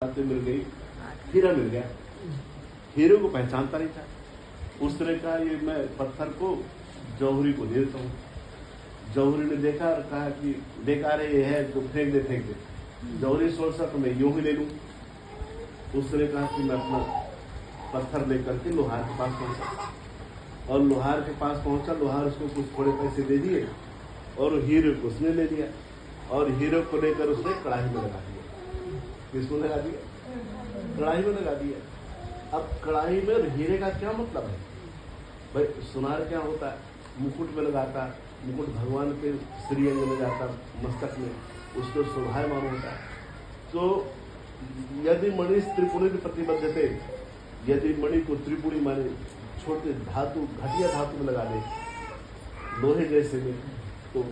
बातें मिल गई, हीरा मिल गया। हीरे को पहचानता नहीं था। उसने कहा ये मैं पत्थर को जौहरी को दे देता हूँ। जौहरी ने देखा और कहा कि बेकार है, ये है तो फेंक दे। जौहरी सोचा तो मैं यूं ही ले लूं। उसने कहा कि मैं अपना पत्थर लेकर के लोहार के पास पहुंचा और लोहार के पास पहुंचा। लोहार उसको कुछ थोड़े पैसे दे दिए और हीरे को उसने ले लिया और हीरे को लेकर उसने कढ़ाई में लगा दिया। किसको लगा दिया? कढ़ाई में लगा दिया। अब कढ़ाई में और हीरे का क्या मतलब है भाई? सुनार क्या होता है? मुकुट में लगाता, मुकुट भगवान के श्रीअंग में जाता, मस्तक में, उसको शोभायमान होता है। तो यदि मणि त्रिपुणी प्रतिबद्ध थे, यदि मणि को त्रिपुणी माने छोटे धातु, घटिया धातु में लगा दे, लोहे जैसे में, तो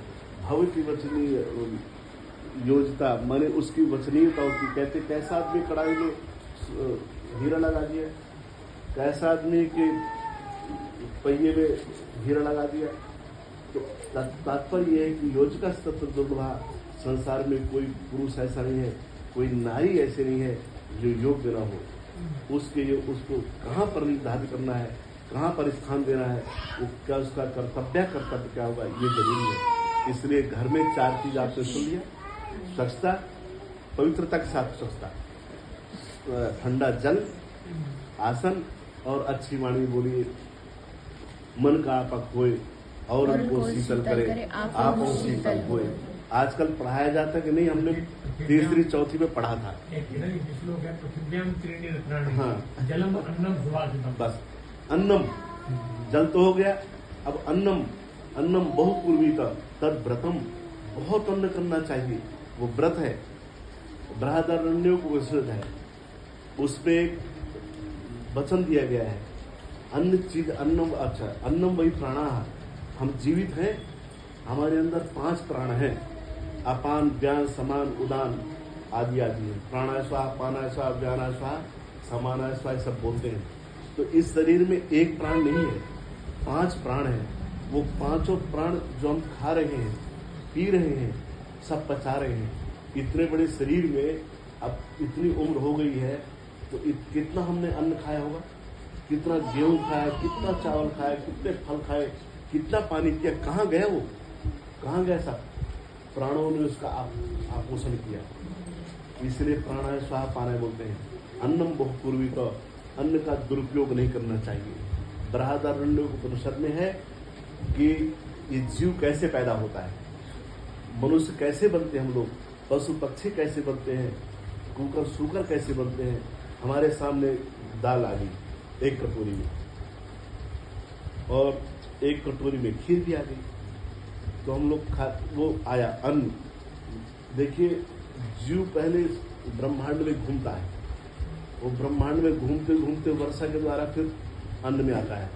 भव्य की वचनीय योजता माने उसकी वचनीयता होती। कहते कैसा आदमी कढ़ाई में हीरा लगा दिया, कैसा आदमी के पहिए में हीरा लगा दिया। तो तात्पर्य यह है कि योजिका तत्व दुर्लभा, संसार में कोई पुरुष ऐसा नहीं है, कोई नारी ऐसे नहीं है जो योग्य न हो। उसको कहाँ पर निर्धारित करना है, कहाँ पर स्थान देना है, वो क्या उसका कर्तव्य क्या होगा, ये जरूरी है। इसलिए घर में 4 चीज आपने सुन लिया: स्वच्छता, पवित्रता के साथ स्वच्छता, ठंडा जल, आसन और अच्छी वाणी बोलिए। मन का आपक होए और उनको शीतल करे, आप शीतल होए। आजकल पढ़ाया जाता है कि नहीं? हमने तीसरी चौथी में पढ़ा था। हाँ, जलम अन्नम बस अन्नम, जल तो हो गया। अब अन्नम बहुपूर्वी का तद व्रतम, बहुत अन्न करना चाहिए, वो व्रत है। बृहदारण्यों को विस्तृत है, उस पे एक वचन दिया गया है। अन्न चीज अन्नम, अच्छा अन्नम वही प्राणाह। हम जीवित हैं, हमारे अंदर 5 प्राण हैं: अपान, व्यान, समान, उदान आदि आदि है। प्राणाय स्वाहा, पानाय स्वाहा, व्यानाय स्वाहा, समानाय स्वाहा सब बोलते हैं। तो इस शरीर में एक प्राण नहीं है, 5 प्राण हैं। वो 5 प्राण जो हम खा रहे हैं, पी रहे हैं, सब पचा रहे हैं। इतने बड़े शरीर में अब इतनी उम्र हो गई है तो कितना हमने अन्न खाया होगा, कितना गेहूं खाया, कितना चावल खाया, कितने फल खाए, कितना पानी पिया, कहाँ गया वो, कहाँ गया सब? प्राणों ने उसका आपोषण किया। इसलिए प्राणाय स्वाहा पानाय बोलते हैं। अन्नम बहुपूर्वी का, अन्न का दुरुपयोग नहीं करना चाहिए। बृहदारण्यों को उपनिषद में है कि ये जीव कैसे पैदा होता है, मनुष्य कैसे बनते हैं हम लोग, पशु पक्षी कैसे बनते हैं, कुकर सूकर कैसे बनते हैं। हमारे सामने दाल आ गई 1 कटोरी में और 1 कटोरी में खीर भी आ गई, तो हम लोग वो आया अन्न। देखिए, जीव पहले ब्रह्मांड में घूमता है, वो ब्रह्मांड में घूमते घूमते वर्षा के द्वारा फिर अन्न में आता है।